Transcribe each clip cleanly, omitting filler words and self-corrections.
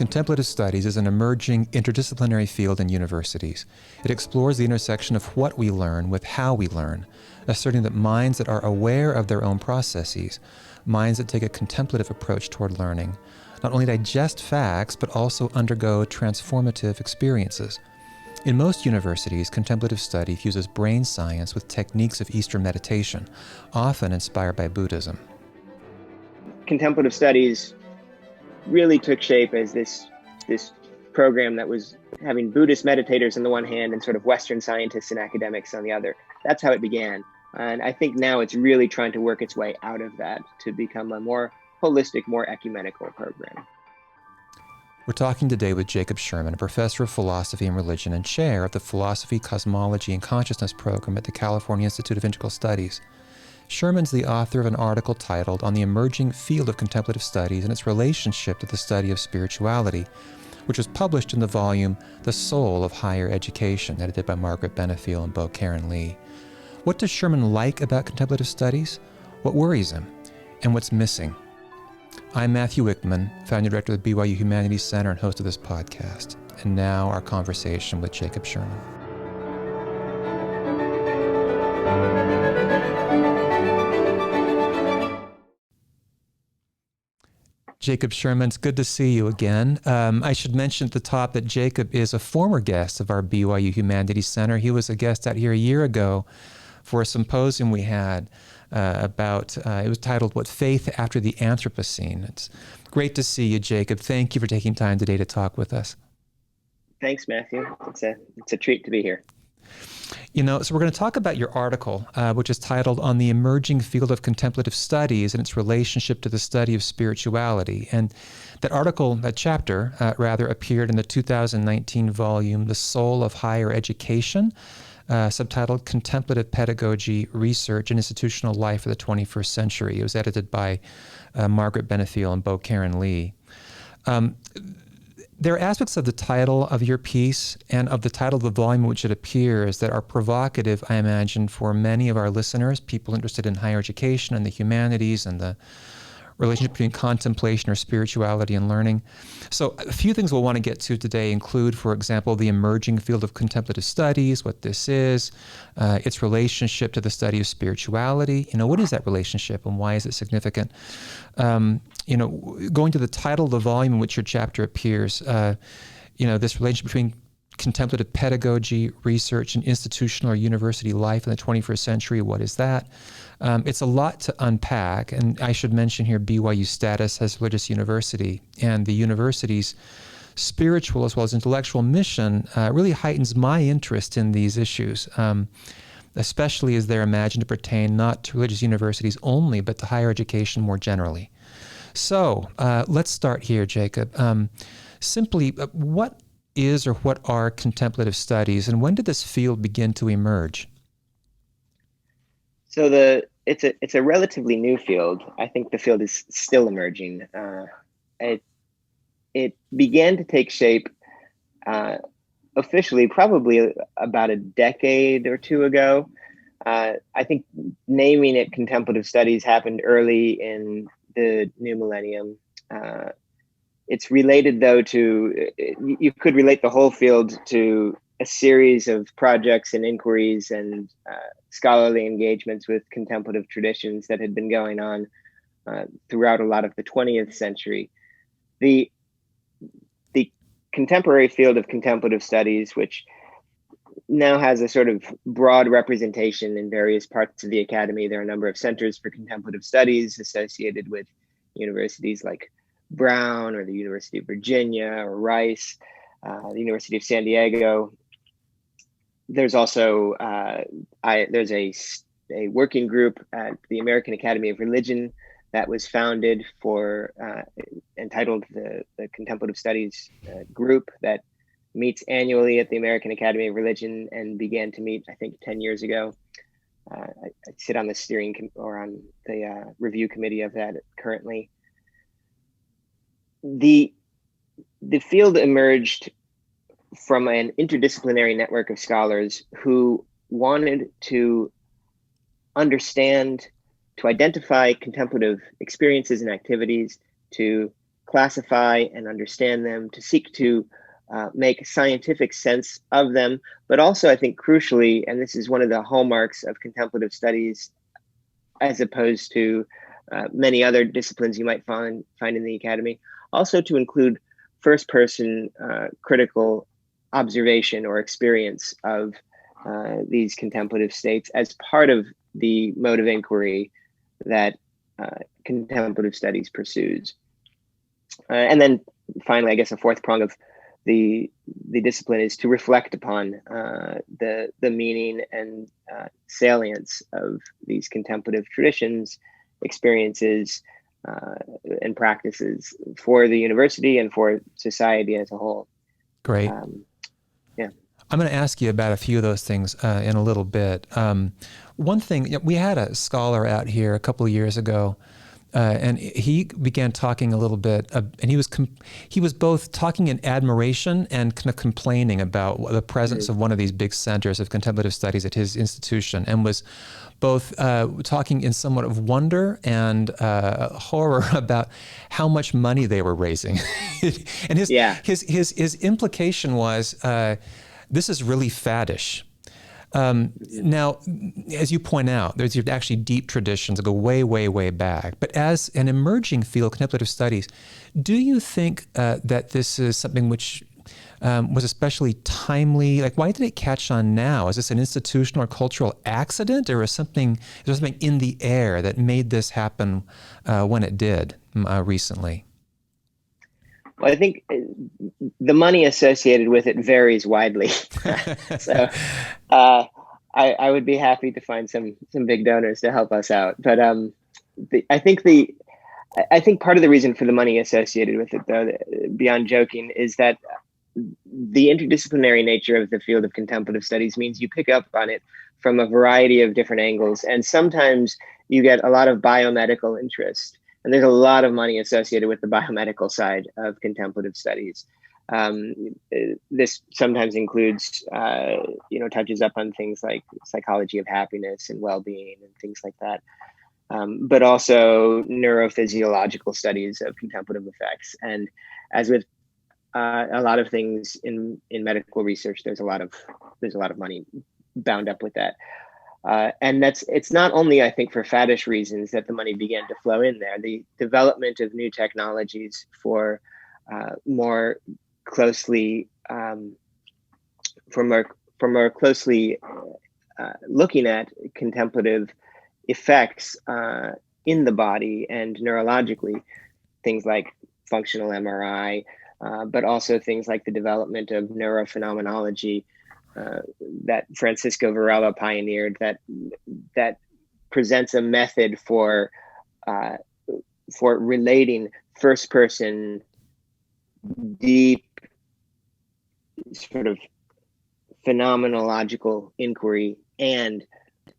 Contemplative Studies is an emerging interdisciplinary field in universities. It explores the intersection of what we learn with how we learn, asserting that minds that are aware of their own processes, minds that take a contemplative approach toward learning, not only digest facts, but also undergo transformative experiences. In most universities, contemplative study fuses brain science with techniques of Eastern meditation, often inspired by Buddhism. Contemplative studies really took shape as this program that was having Buddhist meditators on the one hand and sort of Western scientists and academics on the other. That's how it began. And I think now it's really trying to work its way out of that to become a more holistic, more ecumenical program. We're talking today with Jacob Sherman, a professor of philosophy and religion and chair of the Philosophy, Cosmology and Consciousness Program at the California Institute of Integral Studies. Sherman's the author of an article titled On the Emerging Field of Contemplative Studies and its Relationship to the Study of Spirituality, which was published in the volume The Soul of Higher Education, edited by Margaret, Benefiel, and Karen Lee. What does Sherman like about contemplative studies? What worries him? And what's missing? I'm Matthew Wickman, founding director of the BYU Humanities Center and host of this podcast. And now our conversation with Jacob Sherman. Jacob Sherman, it's good to see you again. I should mention at the top that Jacob is a former guest of our BYU Humanities Center. He was a guest out here a year ago for a symposium we had about, it was titled, What Faith After the Anthropocene. It's great to see you, Jacob. Thank you for taking time today to talk with us. Thanks, Matthew. It's a treat to be here. You know, so we're going to talk about your article, which is titled On the Emerging Field of Contemplative Studies and its Relationship to the Study of Spirituality. And that article, that chapter, appeared in the 2019 volume, The Soul of Higher Education, subtitled Contemplative Pedagogy, Research, and Institutional Life for the 21st Century. It was edited by Margaret, Benefiel, and Karen Lee. There are aspects of the title of your piece and of the title of the volume in which it appears that are provocative, I imagine, for many of our listeners, people interested in higher education and the humanities and the relationship between contemplation or spirituality and learning. So a few things we'll want to get to today include, for example, the emerging field of contemplative studies, what this is, its relationship to the study of spirituality. You know, what is that relationship and why is it significant? You know, going to the title of the volume in which your chapter appears, you know, this relationship between contemplative pedagogy, research, and institutional or university life in the 21st century, what is that? It's a lot to unpack, and I should mention here BYU's status as a religious university, and the university's spiritual as well as intellectual mission really heightens my interest in these issues, especially as they're imagined to pertain not to religious universities only, but to higher education more generally. So let's start here, Jacob. Simply, what is or what are contemplative studies, and when did this field begin to emerge? So it's a relatively new field. I think the field is still emerging. It began to take shape officially probably about a decade or two ago. I think naming it contemplative studies happened early in the new millennium. It's related, though, to, you could relate the whole field to a series of projects and inquiries and scholarly engagements with contemplative traditions that had been going on throughout a lot of the 20th century. The contemporary field of contemplative studies, which now has a sort of broad representation in various parts of the academy. There are a number of centers for contemplative studies associated with universities like Brown or the University of Virginia or Rice, the University of San Diego. There's also there's a working group at the American Academy of Religion that was founded for entitled the Contemplative Studies group that meets annually at the American Academy of Religion and began to meet, I think, 10 years ago. I sit on the steering or on the review committee of that currently. The field emerged from an interdisciplinary network of scholars who wanted to understand, to identify contemplative experiences and activities, to classify and understand them, to seek to make scientific sense of them, but also, I think, crucially, and this is one of the hallmarks of contemplative studies, as opposed to many other disciplines you might find in the academy, also to include first-person critical observation or experience of these contemplative states as part of the mode of inquiry that contemplative studies pursues. And then finally, I guess a fourth prong of the discipline is to reflect upon the meaning and salience of these contemplative traditions, experiences, and practices for the university and for society as a whole. Great. Yeah. I'm going to ask you about a few of those things in a little bit. One thing, we had a scholar out here a couple of years ago, and he began talking a little bit, and he was both talking in admiration and kind of complaining about the presence of one of these big centers of contemplative studies at his institution, and was both talking in somewhat of wonder and horror about how much money they were raising. And his implication was, this is really faddish. Now, as you point out, there's actually deep traditions that go way, way, way back. But as an emerging field of contemplative studies, do you think that this is something which was especially timely? Like, why did it catch on now? Is this an institutional or cultural accident, or is there something in the air that made this happen when it did recently? Well, I think the money associated with it varies widely. So I would be happy to find some big donors to help us out. But I think part of the reason for the money associated with it, though, beyond joking, is that the interdisciplinary nature of the field of contemplative studies means you pick up on it from a variety of different angles. And sometimes you get a lot of biomedical interest. And there's a lot of money associated with the biomedical side of contemplative studies. This sometimes includes, touches up on things like psychology of happiness and well-being and things like that, but also neurophysiological studies of contemplative effects. And as with a lot of things in medical research, there's a lot of money bound up with that. And it's not only, I think, for faddish reasons that the money began to flow in there. The development of new technologies for more closely looking at contemplative effects in the body and neurologically, things like functional MRI, but also things like the development of neurophenomenology, that Francisco Varela pioneered, that presents a method for relating first-person, deep, sort of phenomenological inquiry and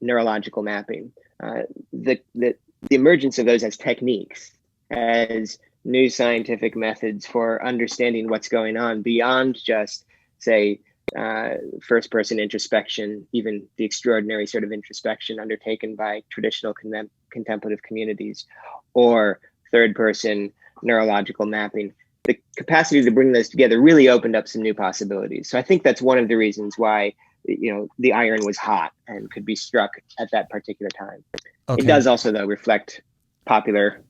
neurological mapping. The emergence of those as techniques, as new scientific methods for understanding what's going on beyond just, say, first-person introspection, even the extraordinary sort of introspection undertaken by traditional contemplative communities, or third-person neurological mapping. The capacity to bring those together really opened up some new possibilities. So I think that's one of the reasons why, the iron was hot and could be struck at that particular time. Okay. It does also, though, reflect popular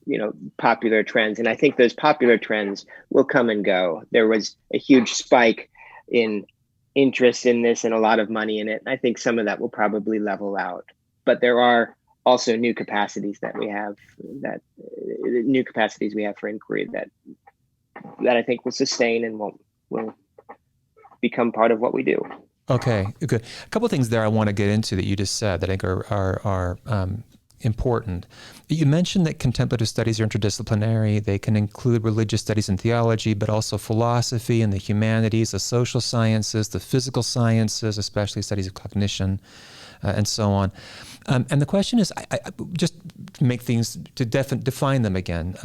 trends, and I think those popular trends will come and go. There was a huge spike in interest in this and a lot of money in it. I think some of that will probably level out, but there are also new capacities we have for inquiry that I think will sustain and will become part of what we do. Okay, good. A couple of things there I want to get into that you just said that I think are important. You mentioned that contemplative studies are interdisciplinary. They can include religious studies and theology, but also philosophy and the humanities, the social sciences, the physical sciences, especially studies of cognition, and so on. And the question is, I just to make things, to define them again,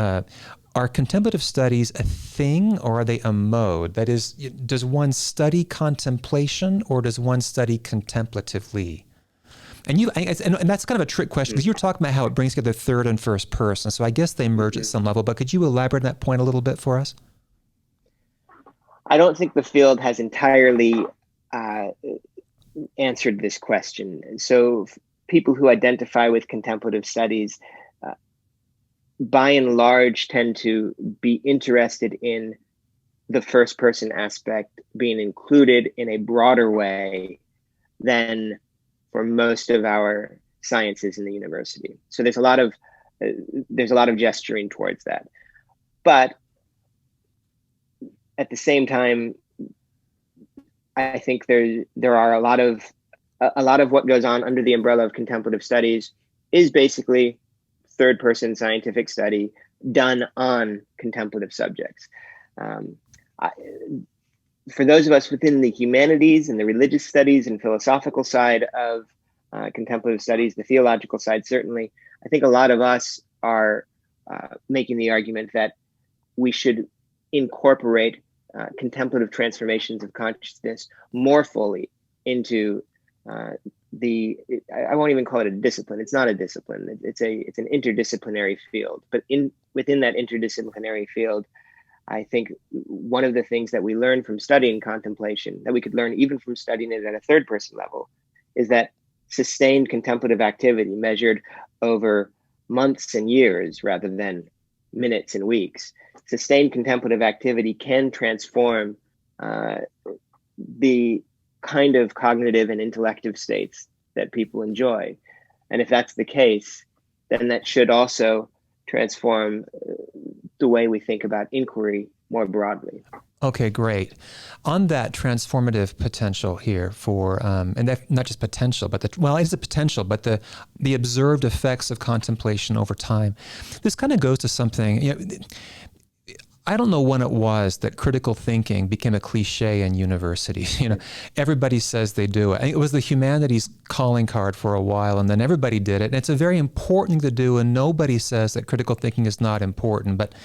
are contemplative studies a thing or are they a mode? That is, does one study contemplation or does one study contemplatively? And that's kind of a trick question, because you're talking about how it brings together third and first person. So I guess they merge at some level, but could you elaborate on that point a little bit for us? I don't think the field has entirely answered this question. So people who identify with contemplative studies, by and large, tend to be interested in the first person aspect being included in a broader way than for most of our sciences in the university. So there's a lot of gesturing towards that. But at the same time, I think there are a lot of what goes on under the umbrella of contemplative studies is basically third person scientific study done on contemplative subjects. For those of us within the humanities and the religious studies and philosophical side of contemplative studies, the theological side certainly, I think a lot of us are making the argument that we should incorporate contemplative transformations of consciousness more fully into I won't even call it a discipline. It's not a discipline. It's an interdisciplinary field. But within that interdisciplinary field, I think one of the things that we learn from studying contemplation, that we could learn even from studying it at a third person level, is that sustained contemplative activity measured over months and years rather than minutes and weeks, sustained contemplative activity can transform the kind of cognitive and intellective states that people enjoy. And if that's the case, then that should also transform the way we think about inquiry more broadly. Okay, great. On that transformative potential here for, and that, not just potential, but it's a potential, but the observed effects of contemplation over time. This kind of goes to something, I don't know when it was that critical thinking became a cliche in universities. Everybody says they do it. It was the humanities calling card for a while, and then everybody did it. And it's a very important thing to do, and nobody says that critical thinking is not important. But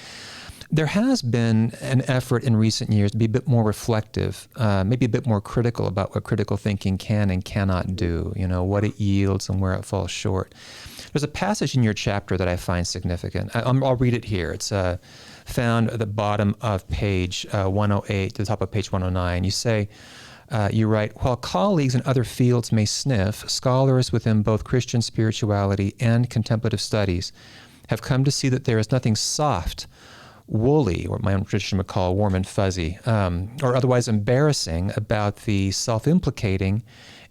there has been an effort in recent years to be a bit more reflective, maybe a bit more critical about what critical thinking can and cannot do, what it yields and where it falls short. There's a passage in your chapter that I find significant. I'll read it here. It's found at the bottom of page 108 to the top of page 109. You say, you write, while colleagues in other fields may sniff, scholars within both Christian spirituality and contemplative studies have come to see that there is nothing soft, woolly, or my own tradition would call warm and fuzzy, or otherwise embarrassing about the self-implicating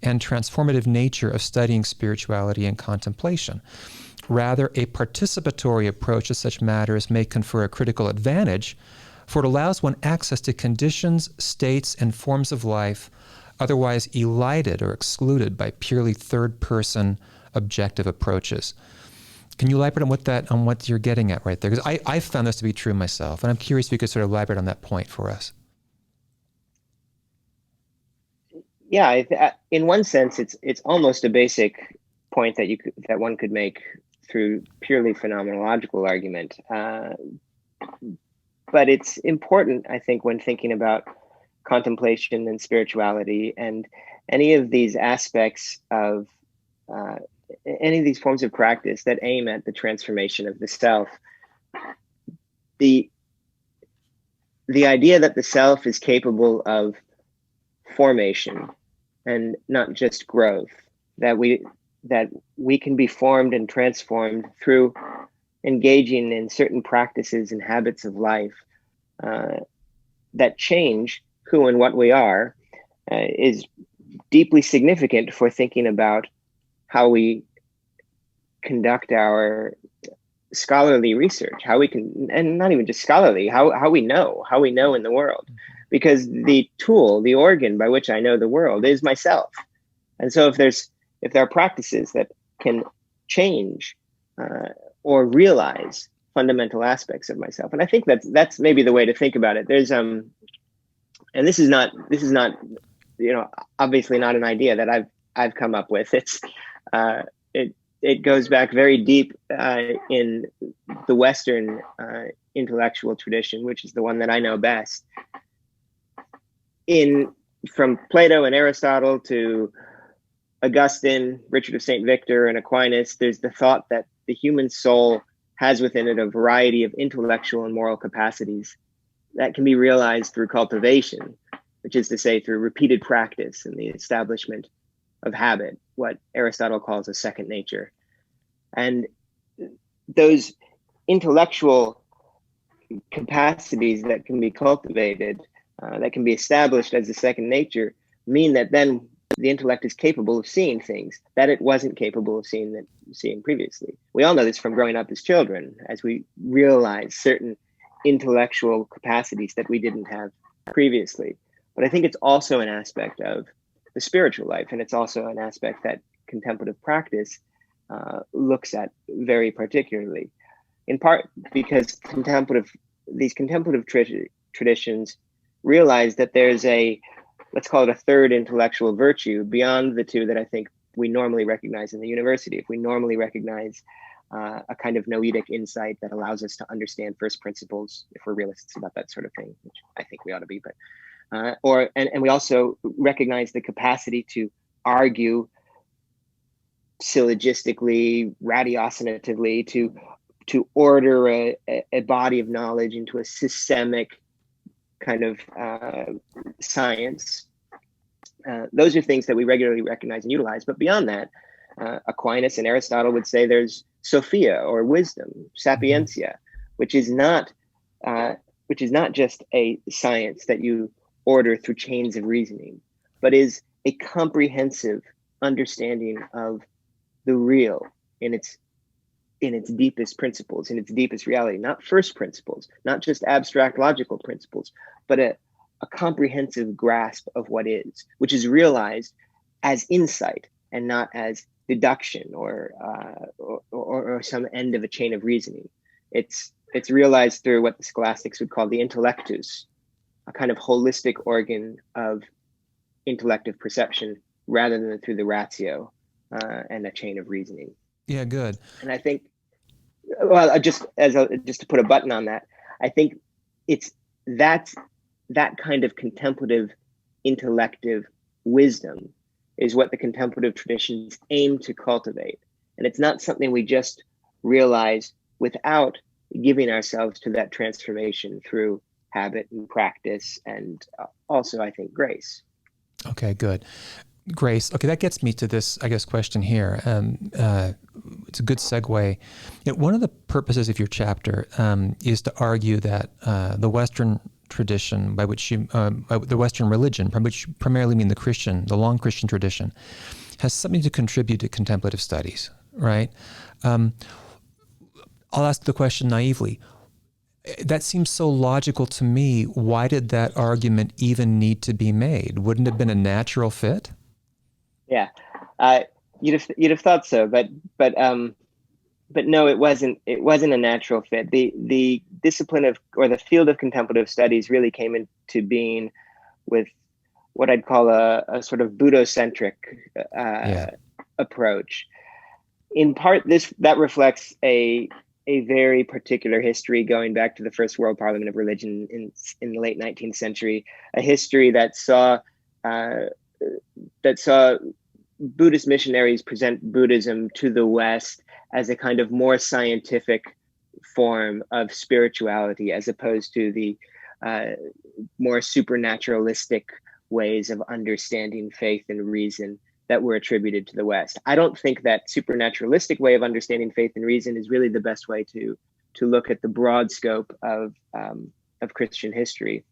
and transformative nature of studying spirituality and contemplation. Rather, a participatory approach to such matters may confer a critical advantage, for it allows one access to conditions, states, and forms of life otherwise elided or excluded by purely third-person objective approaches. Can you elaborate on what you're getting at right there? Because I found this to be true myself, and I'm curious if you could sort of elaborate on that point for us. Yeah, in one sense, it's almost a basic point that one could make through purely phenomenological argument. But it's important, I think, when thinking about contemplation and spirituality and any of these aspects of any of these forms of practice that aim at the transformation of the self. The idea that the self is capable of formation and not just growth, that we can be formed and transformed through engaging in certain practices and habits of life that change who and what we are, is deeply significant for thinking about how we conduct our scholarly research, how we can, and not even just scholarly, how we know in the world. Because the tool, the organ by which I know the world is myself. And so if there are practices that can change or realize fundamental aspects of myself, and I think that's maybe the way to think about it. There's and this is not obviously not an idea that I've come up with. It's it goes back very deep in the Western intellectual tradition, which is the one that I know best. From Plato and Aristotle to Augustine, Richard of St. Victor, and Aquinas, there's the thought that the human soul has within it a variety of intellectual and moral capacities that can be realized through cultivation, which is to say through repeated practice and the establishment of habit, what Aristotle calls a second nature. And those intellectual capacities that can be cultivated, that can be established as a second nature, mean that then the intellect is capable of seeing things that it wasn't capable of seeing previously. We all know this from growing up as children, as we realize certain intellectual capacities that we didn't have previously. But I think it's also an aspect of the spiritual life, and it's also an aspect that contemplative practice looks at very particularly, in part because these contemplative traditions realize that there's let's call it a third intellectual virtue beyond the two that I think we normally recognize in the university. If we normally recognize a kind of noetic insight that allows us to understand first principles, if we're realists about that sort of thing, which I think we ought to be, but and we also recognize the capacity to argue syllogistically, ratiocinatively, to order a body of knowledge into a systemic kind of science. Those are things that we regularly recognize and utilize. But beyond that, Aquinas and Aristotle would say there's Sophia, or wisdom, sapientia, which is not just a science that you order through chains of reasoning, but is a comprehensive understanding of the real in its deepest principles, in its deepest reality, not first principles, not just abstract logical principles, but a comprehensive grasp of what is, which is realized as insight and not as deduction or some end of a chain of reasoning. It's realized through what the scholastics would call the intellectus, a kind of holistic organ of intellective perception, rather than through the ratio and a chain of reasoning. Yeah, good. And I think, well, just to put a button on that, I think that's that kind of contemplative, intellective wisdom is what the contemplative traditions aim to cultivate. And it's not something we just realize without giving ourselves to that transformation through habit and practice, and also, I think, grace. Okay, good. Grace. Okay, that gets me to this, I guess, question here. It's a good segue. One of the purposes of your chapter is to argue that the Western tradition, by the Western religion, by which you primarily mean the long Christian tradition, has something to contribute to contemplative studies, right? I'll ask the question naively. That seems so logical to me. Why did that argument even need to be made? Wouldn't it have been a natural fit? Yeah, you'd have thought so, but no, it wasn't. It wasn't a natural fit. The discipline of, or the field of contemplative studies really came into being with what I'd call a sort of Buddhocentric approach. In part, that reflects a very particular history going back to the First World Parliament of Religion in the late 19th century, a history that saw Buddhist missionaries present Buddhism to the West as a kind of more scientific form of spirituality, as opposed to the more supernaturalistic ways of understanding faith and reason that were attributed to the West. I don't think that supernaturalistic way of understanding faith and reason is really the best way to look at the broad scope of Christian history.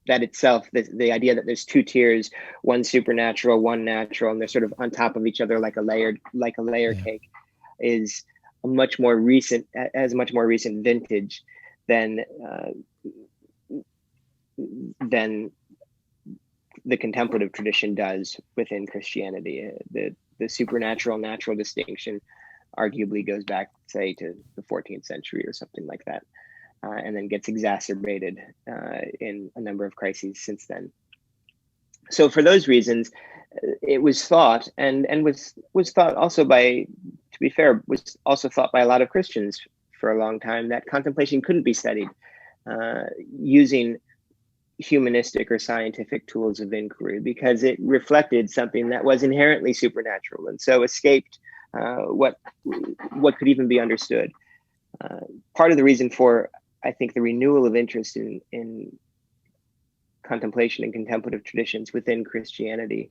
That itself, the idea that there's two tiers, one supernatural, one natural, and they're sort of on top of each other like a layer cake, is a much more recent vintage than the contemplative tradition does within Christianity. The supernatural natural distinction arguably goes back, say, to the 14th century or something like that. And then gets exacerbated in a number of crises since then. So for those reasons, it was thought, and was thought also by, to be fair, was also thought by a lot of Christians for a long time, that contemplation couldn't be studied using humanistic or scientific tools of inquiry, because it reflected something that was inherently supernatural and so escaped what could even be understood. Part of the reason for, I think, the renewal of interest in contemplation and contemplative traditions within Christianity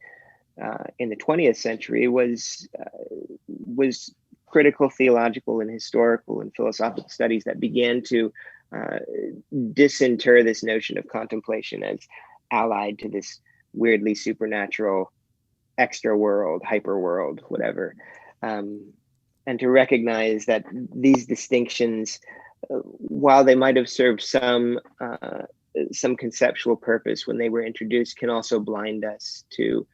in the 20th century was critical theological and historical and philosophical studies that began to disinter this notion of contemplation as allied to this weirdly supernatural extra world, hyper world, whatever, and to recognize that these distinctions, while they might have served some conceptual purpose when they were introduced, can also blind us to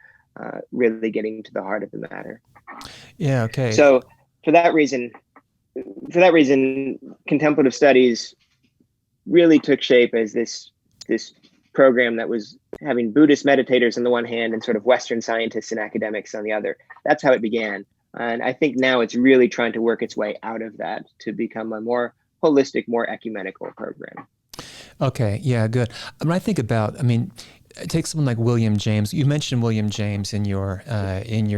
really getting to the heart of the matter. Yeah. Okay. So for that reason, contemplative studies really took shape as this program that was having Buddhist meditators on the one hand and sort of Western scientists and academics on the other. That's how it began. And I think now it's really trying to work its way out of that to become a more holistic, more ecumenical program. Okay. Yeah. Good. When I think about, take someone like William James. You mentioned William James in your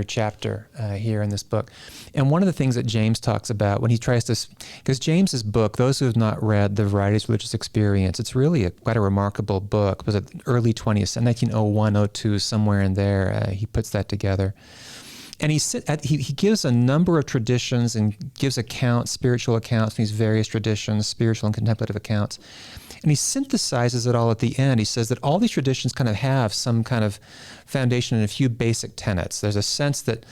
chapter here in this book, and one of the things that James talks about when he tries to, because James's book, those who have not read The Varieties of Religious Experience, it's really quite a remarkable book. It was an early 1901, 02, somewhere in there. He puts that together. And he gives a number of traditions and gives accounts, spiritual accounts from these various traditions, spiritual and contemplative accounts. And he synthesizes it all at the end. He says that all these traditions kind of have some kind of foundation in a few basic tenets. There's a sense that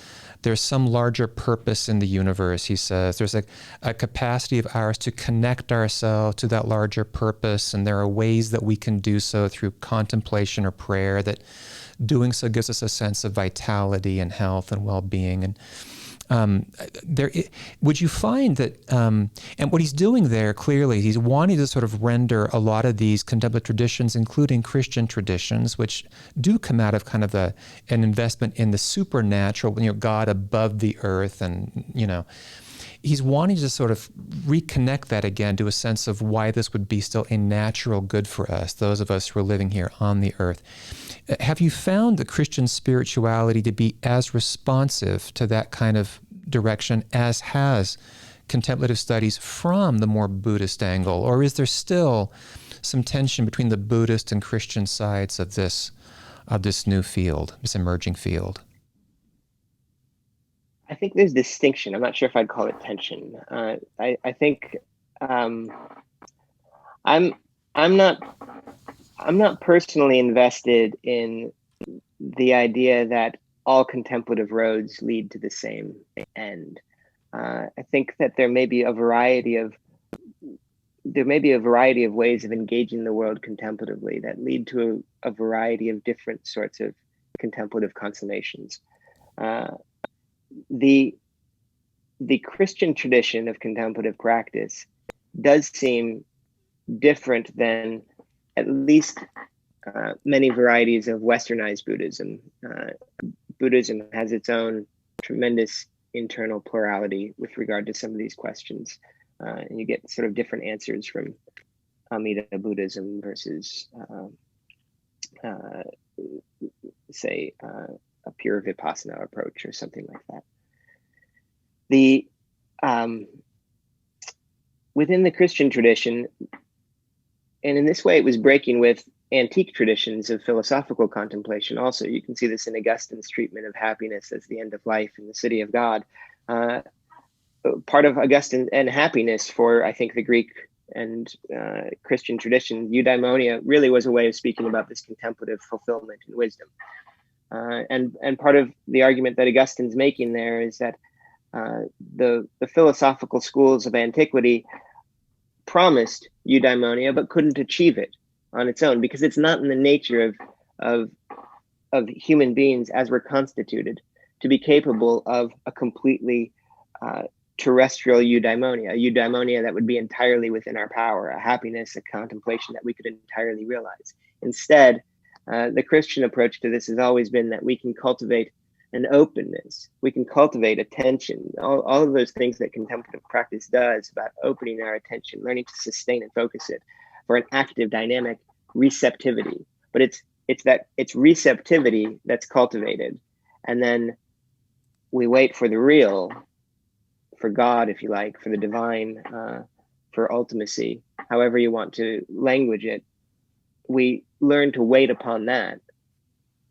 there's some larger purpose in the universe, he says. There's a capacity of ours to connect ourselves to that larger purpose, and there are ways that we can do so through contemplation or prayer, that doing so gives us a sense of vitality and health and well-being. And would you find that, and what he's doing there clearly, he's wanting to sort of render a lot of these contemplative traditions, including Christian traditions, which do come out of kind of an investment in the supernatural, God above the earth, and he's wanting to sort of reconnect that again to a sense of why this would be still a natural good for us, those of us who are living here on the earth. Have you found the Christian spirituality to be as responsive to that kind of direction as has contemplative studies from the more Buddhist angle? Or is there still some tension between the Buddhist and Christian sides of this new field, this emerging field? I think there's distinction. I'm not sure if I'd call it tension. I think I'm not personally invested in the idea that all contemplative roads lead to the same end. I think that there may be a variety of ways of engaging the world contemplatively that lead to a variety of different sorts of contemplative consummations. The Christian tradition of contemplative practice does seem different than at least many varieties of westernized Buddhism. Buddhism has its own tremendous internal plurality with regard to some of these questions. And you get sort of different answers from Amida Buddhism versus, say, a pure Vipassana approach or something like that. Within the Christian tradition, and in this way it was breaking with antique traditions of philosophical contemplation also. You can see this in Augustine's treatment of happiness as the end of life in the City of God. Part of Augustine and happiness for, I think, the Greek and Christian tradition, eudaimonia really was a way of speaking about this contemplative fulfillment and wisdom. And part of the argument that Augustine's making there is that the philosophical schools of antiquity promised eudaimonia but couldn't achieve it on its own, because it's not in the nature of human beings as we're constituted to be capable of a completely terrestrial eudaimonia, a eudaimonia that would be entirely within our power, a happiness, a contemplation that we could entirely realize. Instead, the Christian approach to this has always been that we can cultivate an openness, we can cultivate attention, all of those things that contemplative practice does about opening our attention, learning to sustain and focus it for an active, dynamic receptivity but it's receptivity that's cultivated, and then we wait for the real, for God, if you like, for the divine, for ultimacy, however you want to language it. We learn to wait upon that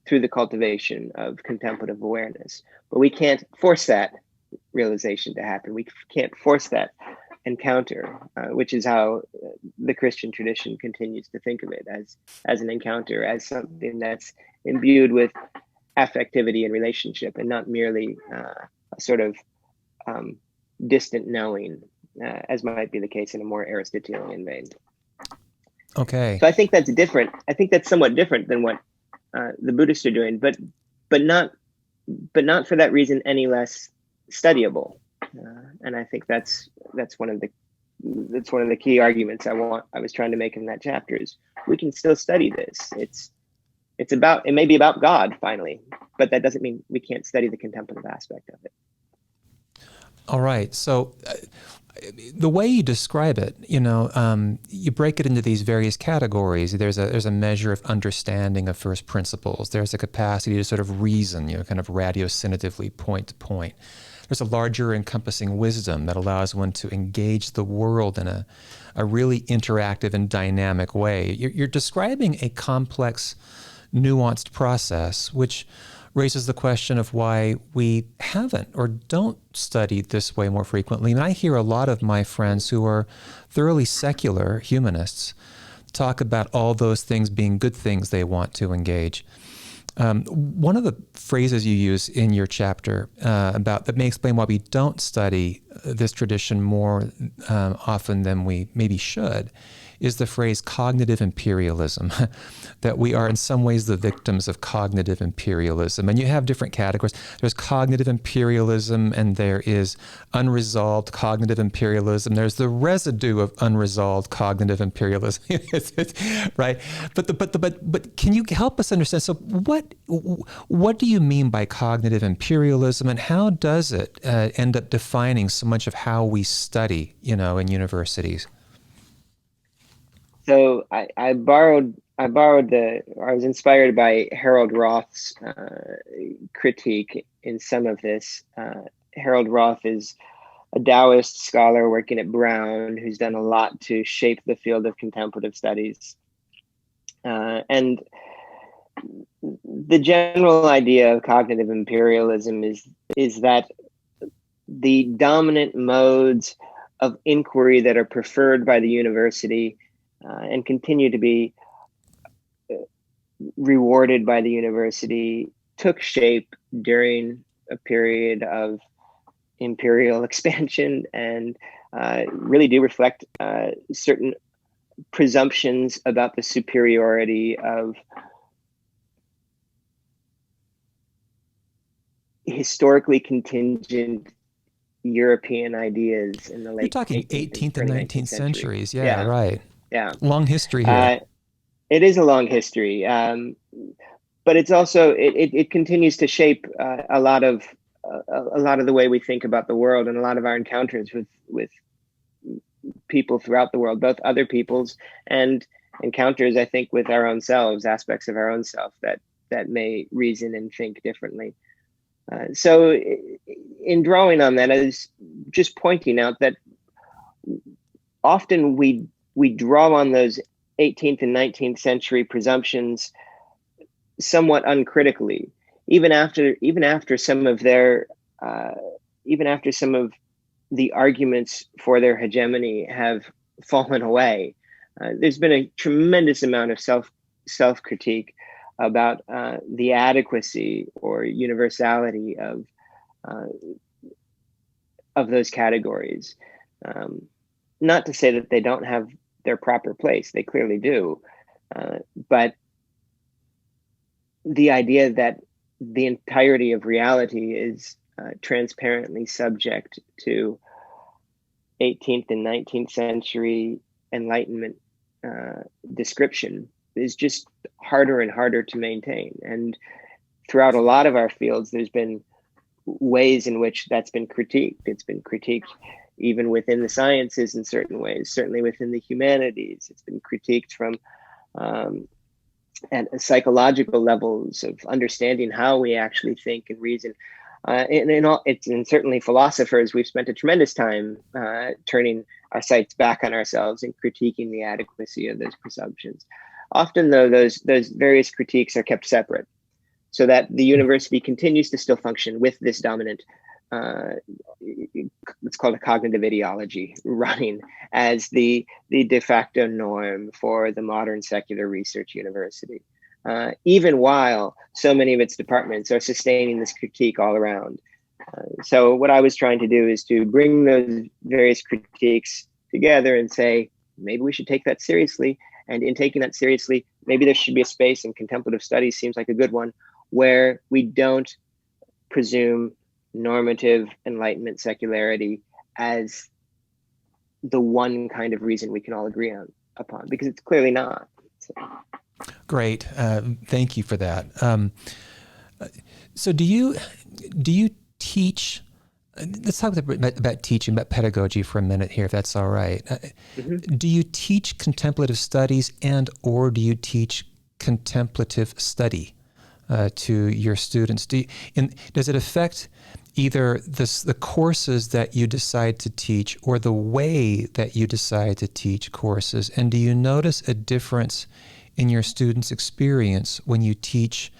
through the cultivation of contemplative awareness. But we can't force that realization to happen. We can't force that encounter, which is how the Christian tradition continues to think of it, as an encounter, as something that's imbued with affectivity and relationship, and not merely a sort of distant knowing, as might be the case in a more Aristotelian vein. Okay. So I think that's different. I think that's somewhat different than what the Buddhists are doing, but not for that reason any less studyable. And I think that's one of the key arguments I was trying to make in that chapter, is we can still study this. It may be about God finally, but that doesn't mean we can't study the contemplative aspect of it. All right. So the way you describe it, you break it into these various categories. There's a measure of understanding of first principles. There's a capacity to sort of reason, kind of ratiocinatively, point to point. There's a larger encompassing wisdom that allows one to engage the world in a really interactive and dynamic way. You're describing a complex, nuanced process, which raises the question of why we haven't or don't study this way more frequently. And I hear a lot of my friends who are thoroughly secular humanists talk about all those things being good things they want to engage. One of the phrases you use in your chapter about that may explain why we don't study this tradition more often than we maybe should is the phrase cognitive imperialism, that we are in some ways the victims of cognitive imperialism. And you have different categories. There's cognitive imperialism, and there is unresolved cognitive imperialism. There's the residue of unresolved cognitive imperialism, right? But can you help us understand? So what do you mean by cognitive imperialism, and how does it end up defining so much of how we study, in universities? So I was inspired by Harold Roth's critique in some of this. Harold Roth is a Taoist scholar working at Brown who's done a lot to shape the field of contemplative studies. And the general idea of cognitive imperialism is that the dominant modes of inquiry that are preferred by the university and continue to be rewarded by the university took shape during a period of imperial expansion, and really do reflect certain presumptions about the superiority of historically contingent European ideas in the late. You're talking 18th and 19th centuries. Yeah, Yeah, right. Yeah. Long history here. It is a long history, but it's also it continues to shape a lot of the way we think about the world, and a lot of our encounters with people throughout the world, both other people's and encounters, I think, with our own selves, aspects of our own self that may reason and think differently. So in drawing on that, I was just pointing out that often we draw on those 18th and 19th century presumptions somewhat uncritically, even after some of their even after some of the arguments for their hegemony have fallen away. There's been a tremendous amount of self-critique about the adequacy or universality of those categories. Not to say that they don't have their proper place, they clearly do, but the idea that the entirety of reality is transparently subject to 18th and 19th century Enlightenment description is just harder and harder to maintain. And throughout a lot of our fields, there's been ways in which that's been critiqued. It's been critiqued even within the sciences in certain ways, certainly within the humanities. It's been critiqued from at psychological levels of understanding how we actually think and reason. And certainly philosophers, we've spent a tremendous time turning our sights back on ourselves and critiquing the adequacy of those presumptions. Often, though, those various critiques are kept separate, so that the university continues to still function with this dominant, it's called a cognitive ideology, running as the de facto norm for the modern secular research university. Even while so many of its departments are sustaining this critique all around. So what I was trying to do is to bring those various critiques together and say, maybe we should take that seriously. And in taking that seriously, maybe there should be a space, and contemplative studies seems like a good one, where we don't presume normative enlightenment secularity as the one kind of reason we can all agree upon, because it's clearly not. So. Great. Thank you for that. So do you teach, let's talk about teaching, about pedagogy for a minute here, if that's all right. Do you teach contemplative studies or do you teach contemplative study to your students? Does it affect either the courses that you decide to teach or the way that you decide to teach courses? And do you notice a difference in your students' experience when you teach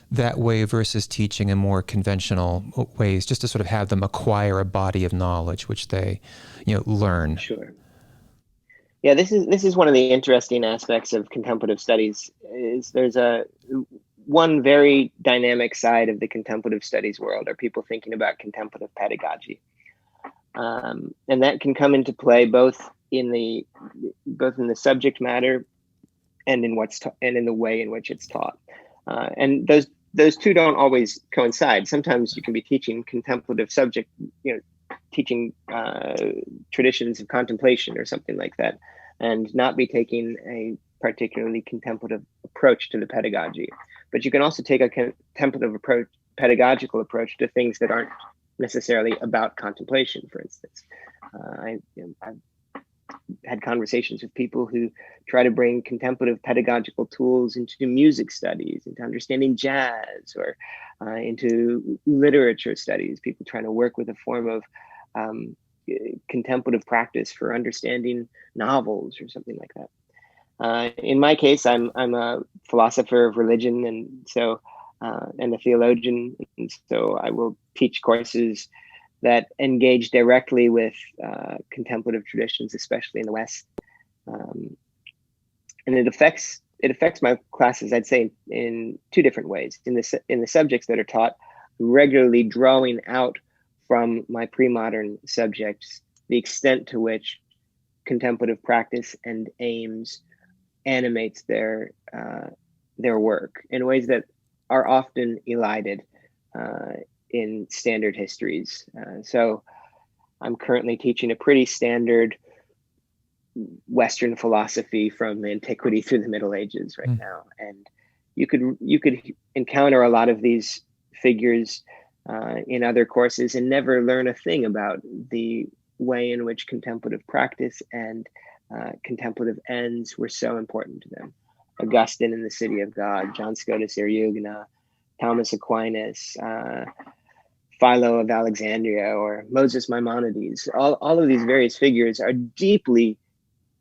that way versus teaching in more conventional ways, just to sort of have them acquire a body of knowledge which they, learn? Sure. Yeah, this is one of the interesting aspects of contemplative studies. Is there's one very dynamic side of the contemplative studies world are people thinking about contemplative pedagogy, and that can come into play both in the subject matter and in in the way in which it's taught. And those two don't always coincide. Sometimes you can be teaching contemplative subject, teaching traditions of contemplation or something like that, and not be taking a particularly contemplative approach to the pedagogy. But you can also take a contemplative approach, pedagogical approach to things that aren't necessarily about contemplation, for instance. I've had conversations with people who try to bring contemplative pedagogical tools into music studies, into understanding jazz, or into literature studies, people trying to work with a form of contemplative practice for understanding novels or something like that. In my case, I'm a philosopher of religion, and a theologian, and so I will teach courses that engage directly with contemplative traditions, especially in the West, and it affects my classes, I'd say, in two different ways. In the subjects that are taught, regularly drawing out from my pre-modern subjects the extent to which contemplative practice and aims animates their work in ways that are often elided in standard histories. So I'm currently teaching a pretty standard Western philosophy from antiquity through the Middle Ages right now. And you could encounter a lot of these figures in other courses and never learn a thing about the way in which contemplative practice and contemplative ends were so important to them. Augustine in the City of God, John Scotus Erugena, Thomas Aquinas, Philo of Alexandria, or Moses Maimonides. All of these various figures are deeply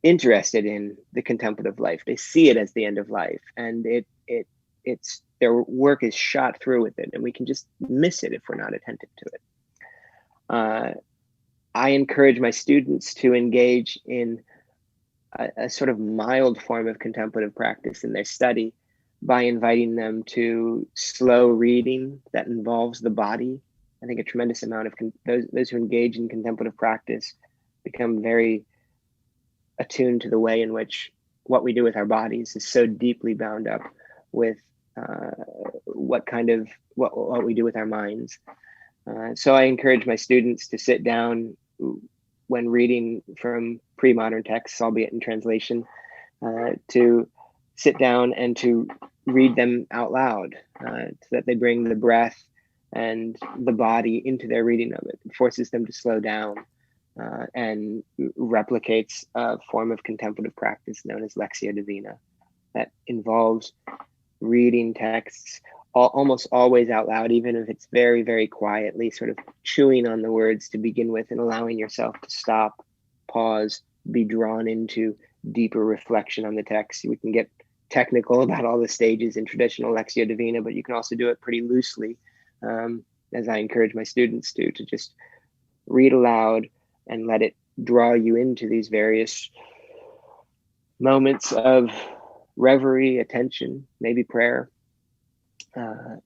interested in the contemplative life. They see it as the end of life, and it's their work is shot through with it, and we can just miss it if we're not attentive to it. I encourage my students to engage in a sort of mild form of contemplative practice in their study by inviting them to slow reading that involves the body. I think a tremendous amount of those who engage in contemplative practice become very attuned to the way in which what we do with our bodies is so deeply bound up with what we do with our minds. So I encourage my students to sit down when reading from pre-modern texts, albeit in translation, to sit down and to read them out loud, so that they bring the breath and the body into their reading of it. It forces them to slow down and replicates a form of contemplative practice known as Lectio Divina that involves reading texts almost always out loud, even if it's very, very quietly, sort of chewing on the words to begin with and allowing yourself to stop, pause, be drawn into deeper reflection on the text. We can get technical about all the stages in traditional Lectio Divina, but you can also do it pretty loosely, as I encourage my students to just read aloud and let it draw you into these various moments of reverie, attention, maybe prayer,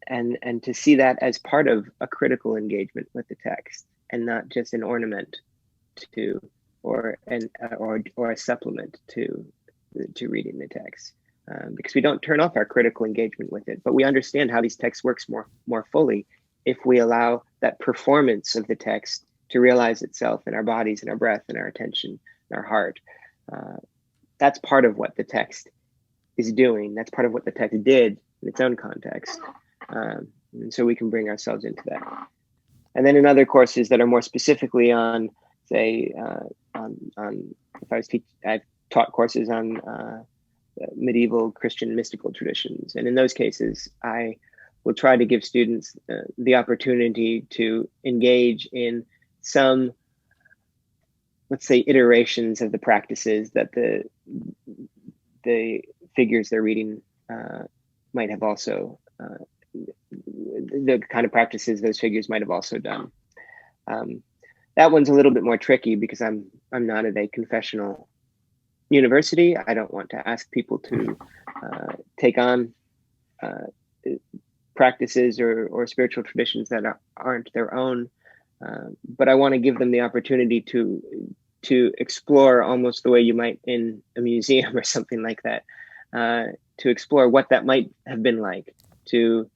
and to see that as part of a critical engagement with the text and not just an ornament to or a supplement to reading the text, because we don't turn off our critical engagement with it, but we understand how these texts works more fully if we allow that performance of the text to realize itself in our bodies and our breath and our attention and our heart. That's part of what the text is doing. That's part of what the text did in its own context. And so we can bring ourselves into that. And then in other courses that are more specifically on, say, I've taught courses on medieval Christian mystical traditions. And in those cases, I will try to give students the opportunity to engage in some, let's say, iterations of the practices that the figures they're reading might have also, the kind of practices those figures might have also done. That one's a little bit more tricky because I'm not at a confessional university. I don't want to ask people to take on practices or spiritual traditions that aren't their own, but I want to give them the opportunity to explore, almost the way you might in a museum or something like that, to explore what that might have been like, to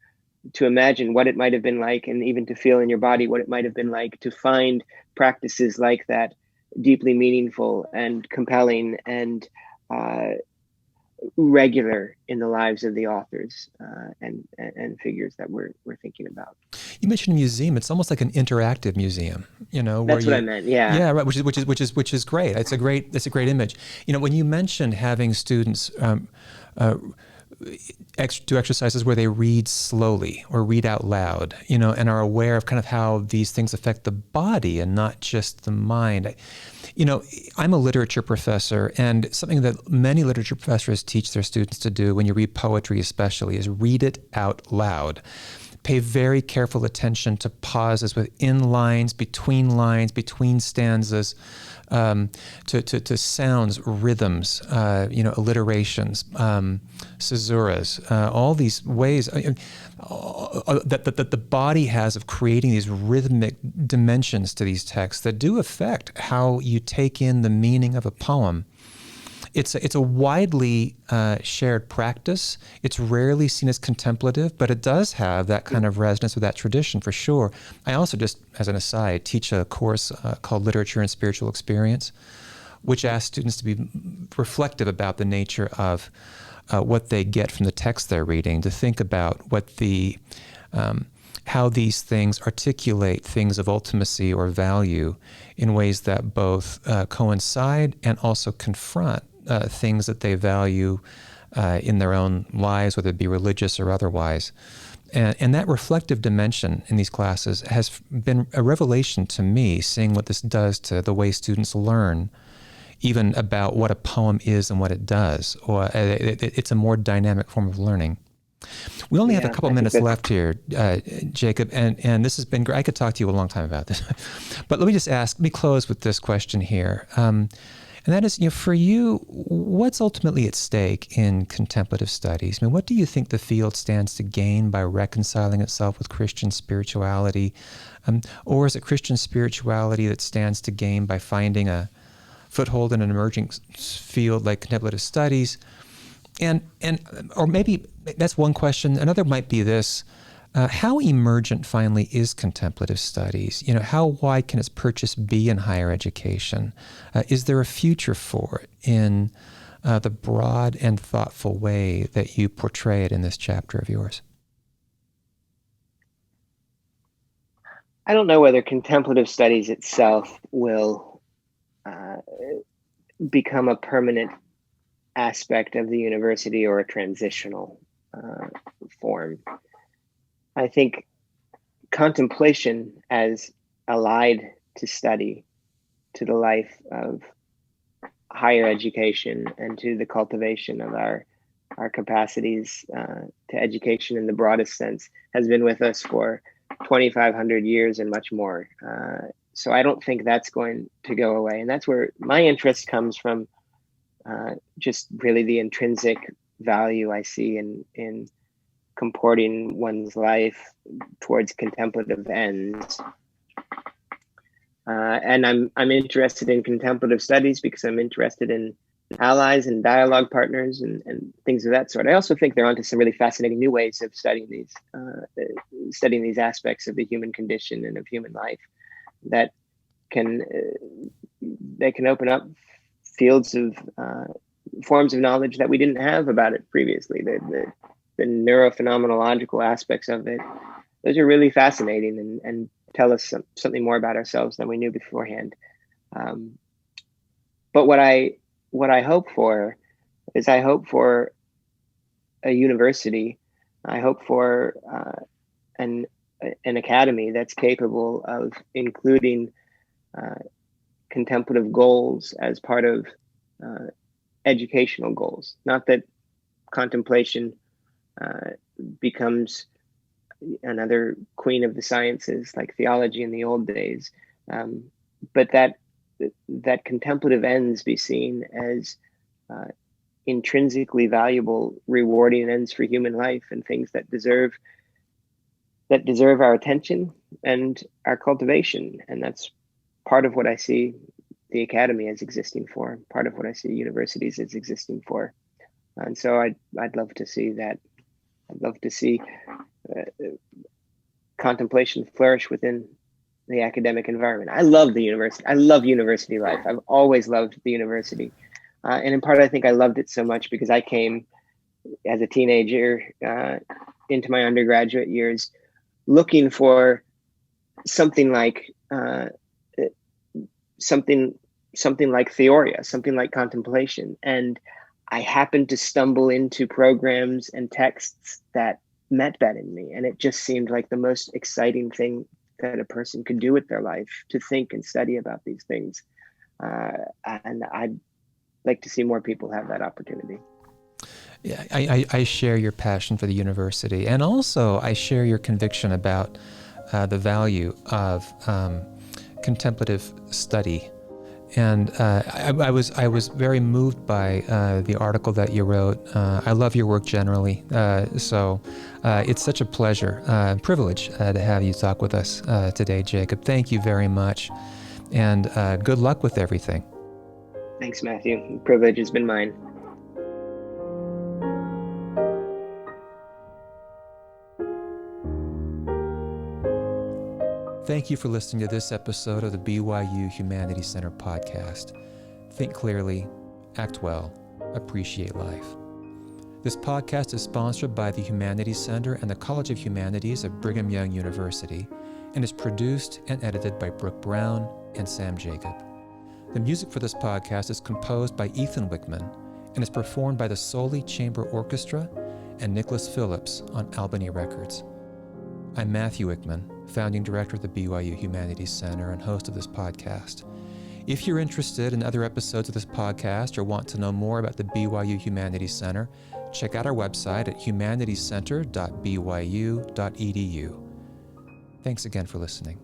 imagine what it might have been like, and even to feel in your body what it might have been like to find practices like that deeply meaningful and compelling and regular in the lives of the authors and figures that we're thinking about. You mentioned a museum. It's almost like an interactive museum, That's what I meant. Yeah. Yeah, right. Which is great. It's a great image. When you mentioned having students do exercises where they read slowly or read out loud, and are aware of kind of how these things affect the body and not just the mind. I'm a literature professor, and something that many literature professors teach their students to do when you read poetry especially is read it out loud. Pay very careful attention to pauses within lines, between stanzas, to sounds, rhythms, alliterations, caesuras, all these ways that the body has of creating these rhythmic dimensions to these texts that do affect how you take in the meaning of a poem. It's a widely shared practice. It's rarely seen as contemplative, but it does have that kind of resonance with that tradition for sure. I also, just as an aside, teach a course called Literature and Spiritual Experience, which asks students to be reflective about the nature of what they get from the text they're reading, to think about what how these things articulate things of ultimacy or value in ways that both coincide and also confront things that they value in their own lives, whether it be religious or otherwise. And that reflective dimension in these classes has been a revelation to me, seeing what this does to the way students learn, even about what a poem is and what it does. Or it's a more dynamic form of learning. We only have a couple minutes left here, Jacob, and this has been great. I could talk to you a long time about this. But let me close with this question here. And that is, for you, what's ultimately at stake in contemplative studies? I mean, what do you think the field stands to gain by reconciling itself with Christian spirituality? Or is it Christian spirituality that stands to gain by finding a foothold in an emerging field like contemplative studies? Or maybe that's one question. Another might be this. How emergent finally is contemplative studies? How wide can its purchase be in higher education? Is there a future for it in the broad and thoughtful way that you portray it in this chapter of yours? I don't know whether contemplative studies itself will become a permanent aspect of the university or a transitional form. I think contemplation as allied to study, to the life of higher education, and to the cultivation of our capacities to education in the broadest sense, has been with us for 2,500 years and much more. So I don't think that's going to go away. And that's where my interest comes from, just really the intrinsic value I see in comporting one's life towards contemplative ends. And I'm interested in contemplative studies because I'm interested in allies and dialogue partners and things of that sort. I also think they're onto some really fascinating new ways of studying these aspects of the human condition and of human life that can open up fields of forms of knowledge that we didn't have about it previously. The neurophenomenological aspects of it, those are really fascinating and tell us something more about ourselves than we knew beforehand. But what I hope for is I hope for a university. I hope for an academy that's capable of including contemplative goals as part of educational goals. Not that contemplation becomes another queen of the sciences like theology in the old days, but that contemplative ends be seen as intrinsically valuable, rewarding ends for human life, and things that deserve our attention and our cultivation. And that's part of what I see the academy as existing for, part of what I see universities as existing for. And so I'd love to see that. I'd love to see contemplation flourish within the academic environment. I love the university. I love university life. I've always loved the university. And in part, I think I loved it so much because I came as a teenager into my undergraduate years looking for something like something like theoria, something like contemplation. And I happened to stumble into programs and texts that met that in me. And it just seemed like the most exciting thing that a person could do with their life, to think and study about these things. And I'd like to see more people have that opportunity. Yeah, I share your passion for the university, and also I share your conviction about the value of contemplative study. And I was very moved by the article that you wrote. I love your work generally, so it's such a pleasure, privilege to have you talk with us today, Jacob. Thank you very much, and good luck with everything. Thanks, Matthew. The privilege has been mine. Thank you for listening to this episode of the BYU Humanities Center podcast. Think clearly, act well, appreciate life. This podcast is sponsored by the Humanities Center and the College of Humanities of Brigham Young University, and is produced and edited by Brooke Brown and Sam Jacob. The music for this podcast is composed by Ethan Wickman and is performed by the Soli Chamber Orchestra and Nicholas Phillips on Albany Records. I'm Matthew Wickman, founding director of the BYU Humanities Center and host of this podcast. If you're interested in other episodes of this podcast or want to know more about the BYU Humanities Center, check out our website at humanitiescenter.byu.edu. Thanks again for listening.